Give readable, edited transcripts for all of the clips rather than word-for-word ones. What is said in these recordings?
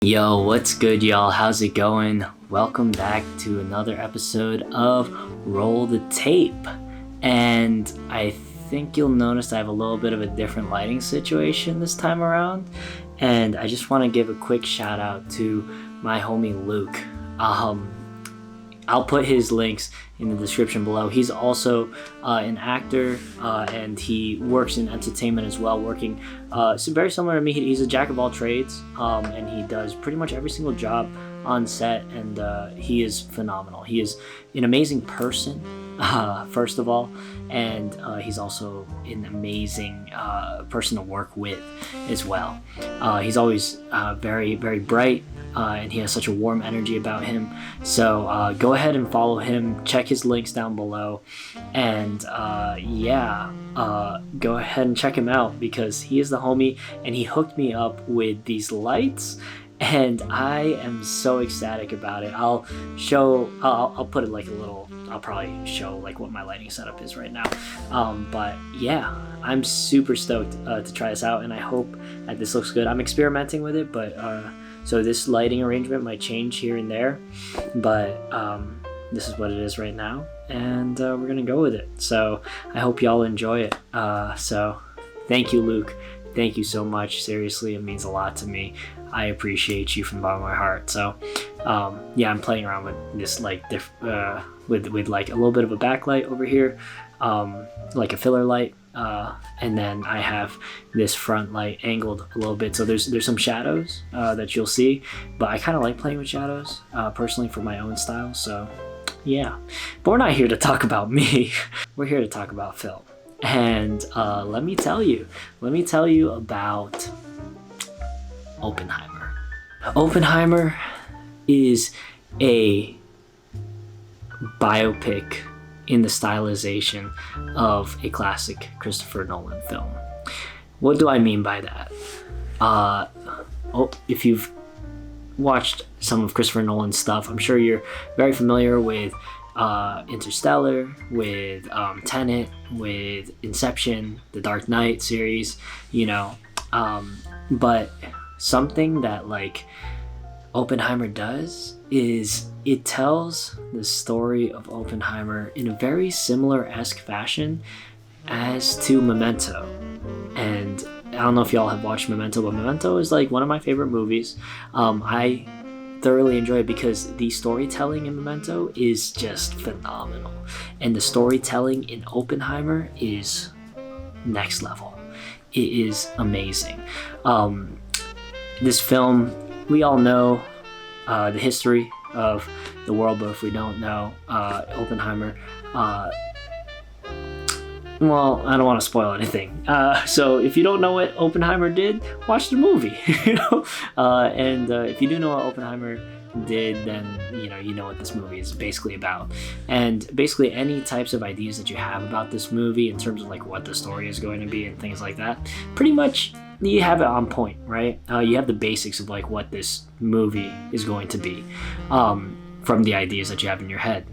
Yo, what's good, y'all? How's it going? Welcome back to another episode of Roll the Tape. And I think you'll notice I have a little bit of a different lighting situation this time around. And I just want to give a quick shout out to my homie Luke. I'll put his links in the description below. He's also an actor and he works in entertainment as well, working so very similar to me. He's a jack of all trades and he does pretty much every single job on set, and he is phenomenal. He is an amazing person, first of all, and he's also an amazing person to work with as well. He's always very, very bright, and he has such a warm energy about him. So go ahead and follow him. Check his links down below, and go ahead and check him out because he is the homie, and he hooked me up with these lights. And I am so ecstatic about it. I'll put it like a little, I'll probably show like what my lighting setup is right now. But yeah, I'm super stoked to try this out, and I hope that this looks good. I'm experimenting with it, but so this lighting arrangement might change here and there, but this is what it is right now, and we're gonna go with it. So I hope y'all enjoy it. So thank you, Luke. Thank you so much. Seriously, it means a lot to me. I appreciate you from the bottom of my heart. So I'm playing around with this like with like a little bit of a backlight over here, like a filler light, and then I have this front light angled a little bit, so there's some shadows that you'll see, but I kind of like playing with shadows personally for my own style. So yeah, but we're not here to talk about me. We're here to talk about film. And let me tell you about Oppenheimer. Oppenheimer is a biopic in the stylization of a classic Christopher Nolan film. What do I mean by that? If you've watched some of Christopher Nolan's stuff, I'm sure you're very familiar with Interstellar, with Tenet, with Inception, the Dark Knight series, but something that like Oppenheimer does is it tells the story of Oppenheimer in a very similar-esque fashion as to Memento. And I don't know if y'all have watched Memento, but Memento is like one of my favorite movies. I thoroughly enjoy it because the storytelling in Memento is just phenomenal, and the storytelling in Oppenheimer is next level. It is amazing. This film, we all know the history of the world, but if we don't know Oppenheimer, well, I don't want to spoil anything. So if you don't know what Oppenheimer did, watch the movie. And if you do know what Oppenheimer did, then you know what this movie is basically about. And basically any types of ideas that you have about this movie in terms of like what the story is going to be and things like that, pretty much you have it on point, right? You have the basics of like what this movie is going to be from the ideas that you have in your head.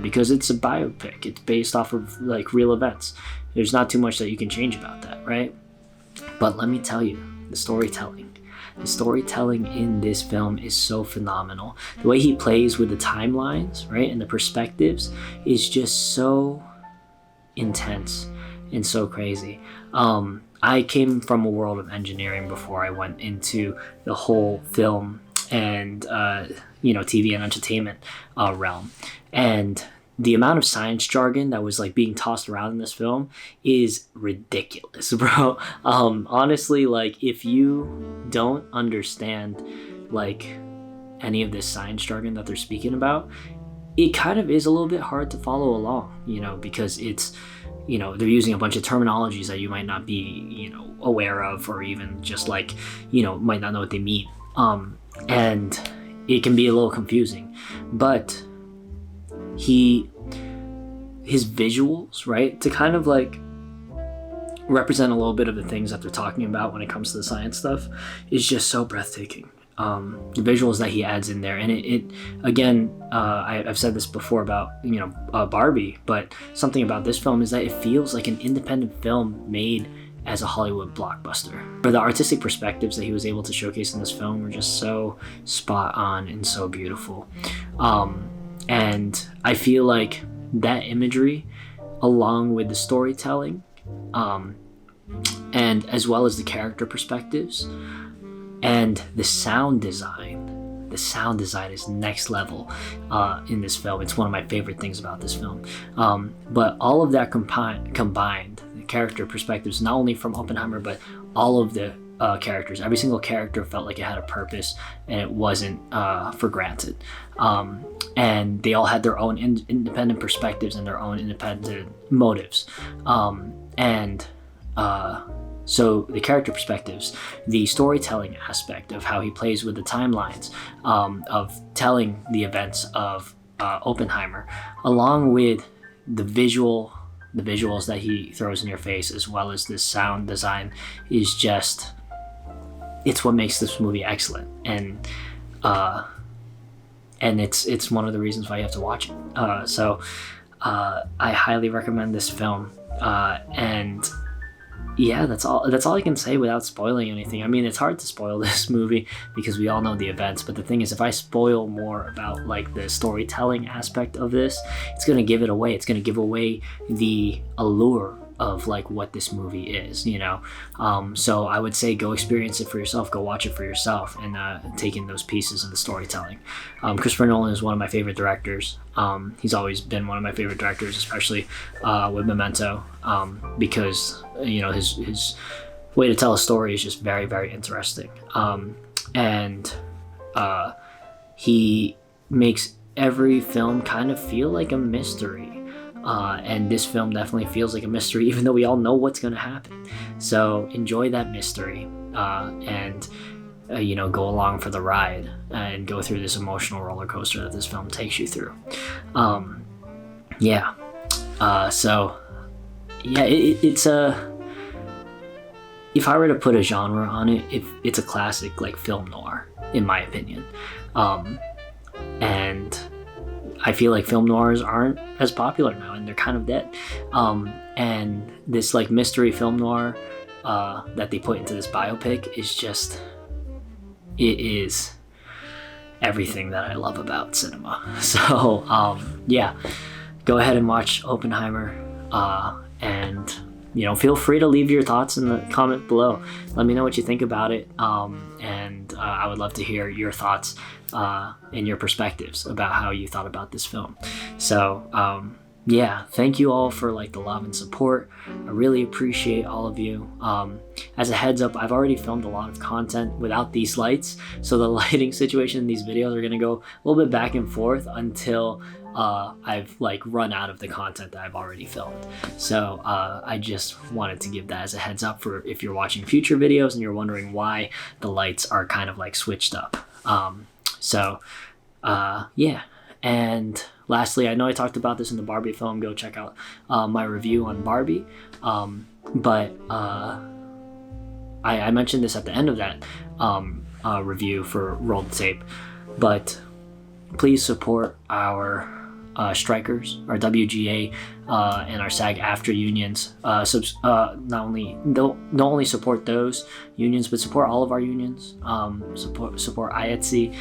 Because it's a biopic. It's based off of like real events. There's not too much that you can change about that, right? But let me tell you, the storytelling in this film is so phenomenal. The way he plays with the timelines, right, and the perspectives is just so intense and so crazy. I came from a world of engineering before I went into the whole film and TV and entertainment realm. And the amount of science jargon that was like being tossed around in this film is ridiculous, bro. Honestly, like if you don't understand like any of this science jargon that they're speaking about, it kind of is a little bit hard to follow along, because it's, they're using a bunch of terminologies that you might not be, aware of, or even just like, might not know what they mean. And it can be a little confusing, but his visuals, right, to kind of like represent a little bit of the things that they're talking about when it comes to the science stuff is just so breathtaking. The visuals that he adds in there, and it again, I've said this before about Barbie, but something about this film is that it feels like an independent film made as a Hollywood blockbuster. But the artistic perspectives that he was able to showcase in this film were just so spot on and so beautiful. And I feel like that imagery, along with the storytelling, and as well as the character perspectives and the sound design is next level in this film. It's one of my favorite things about this film. But all of that combined, the character perspectives, not only from Oppenheimer, but all of the characters, every single character felt like it had a purpose and it wasn't for granted. And they all had their own independent perspectives and their own independent motives. So the character perspectives, the storytelling aspect of how he plays with the timelines, of telling the events of Oppenheimer, along with the visuals that he throws in your face, as well as the sound design, is just, it's what makes this movie excellent. And it's one of the reasons why you have to watch it. So I highly recommend this film. And yeah, that's all I can say without spoiling anything. I mean, it's hard to spoil this movie because we all know the events, but the thing is, if I spoil more about like the storytelling aspect of this, it's going to give it away. It's going to give away the allure of like what this movie is, you know. So I would say go experience it for yourself, go watch it for yourself, and take in those pieces of the storytelling. Christopher Nolan is one of my favorite directors. He's always been one of my favorite directors, especially with Memento, because you know his way to tell a story is just very, very interesting. And he makes every film kind of feel like a mystery. And this film definitely feels like a mystery, even though we all know what's going to happen. So enjoy that mystery, and you know, go along for the ride and go through this emotional roller coaster that this film takes you through. It's a, if I were to put a genre on it, it's a classic like film noir, in my opinion. And I feel like film noirs aren't as popular now, and they're kind of dead. And this like mystery film noir that they put into this biopic is just, it is everything that I love about cinema. So yeah, go ahead and watch Oppenheimer, and you know, feel free to leave your thoughts in the comment below. Let me know what you think about it, and I would love to hear your thoughts and your perspectives about how you thought about this film. So yeah, thank you all for like the love and support. I really appreciate all of you. As a heads up, I've already filmed a lot of content without these lights, so the lighting situation in these videos are gonna go a little bit back and forth until I've like run out of the content that I've already filmed. So I just wanted to give that as a heads up for if you're watching future videos and you're wondering why the lights are kind of like switched up. Yeah. And lastly, I know I talked about this in the Barbie film. Go check out my review on Barbie. But I mentioned this at the end of that review for Rolled Tape. But please support our strikers, our WGA and our SAG-AFTRA unions. Not only support those unions, but support all of our unions. Support IETSE,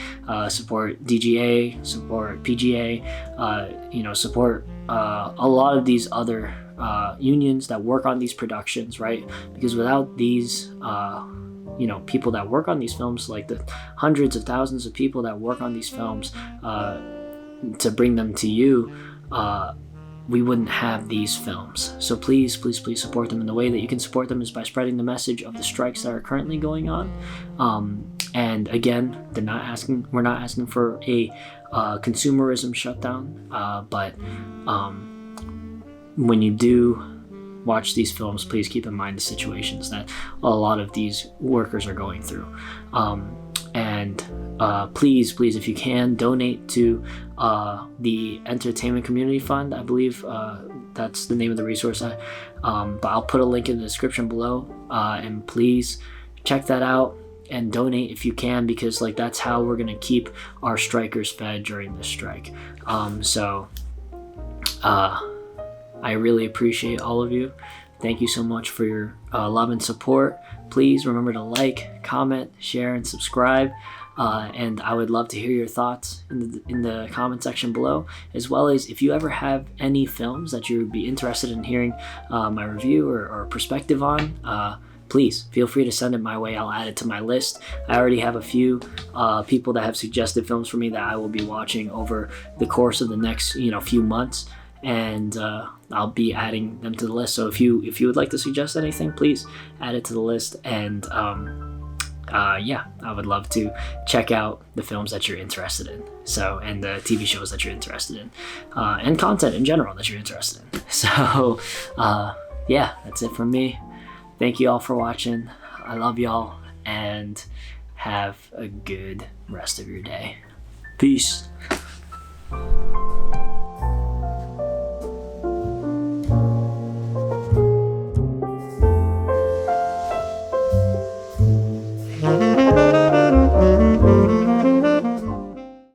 support DGA, support PGA. You know, support a lot of these other unions that work on these productions, right? Because without these you know, people that work on these films, like the hundreds of thousands of people that work on these films to bring them to you, we wouldn't have these films. So please, please, please support them. And the way that you can support them is by spreading the message of the strikes that are currently going on. And again, we're not asking for a consumerism shutdown, but when you do watch these films, please keep in mind the situations that a lot of these workers are going through. And please, if you can, donate to the Entertainment Community Fund. I believe that's the name of the resource. But I'll put a link in the description below, and please check that out and donate if you can, because like that's how we're gonna keep our strikers fed during this strike. I really appreciate all of you. thank you so much for your love and support. Please remember to like, comment, share, and subscribe. And I would love to hear your thoughts in the comment section below, as well as if you ever have any films that you would be interested in hearing my review or perspective on, please feel free to send it my way. I'll add it to my list. I already have a few people that have suggested films for me that I will be watching over the course of the next few months, and I'll be adding them to the list. So if you would like to suggest anything, please add it to the list. And yeah, I would love to check out the films that you're interested in. So, and the TV shows that you're interested in, and content in general that you're interested in. So, yeah, that's it from me. Thank you all for watching. I love y'all, and have a good rest of your day. Peace.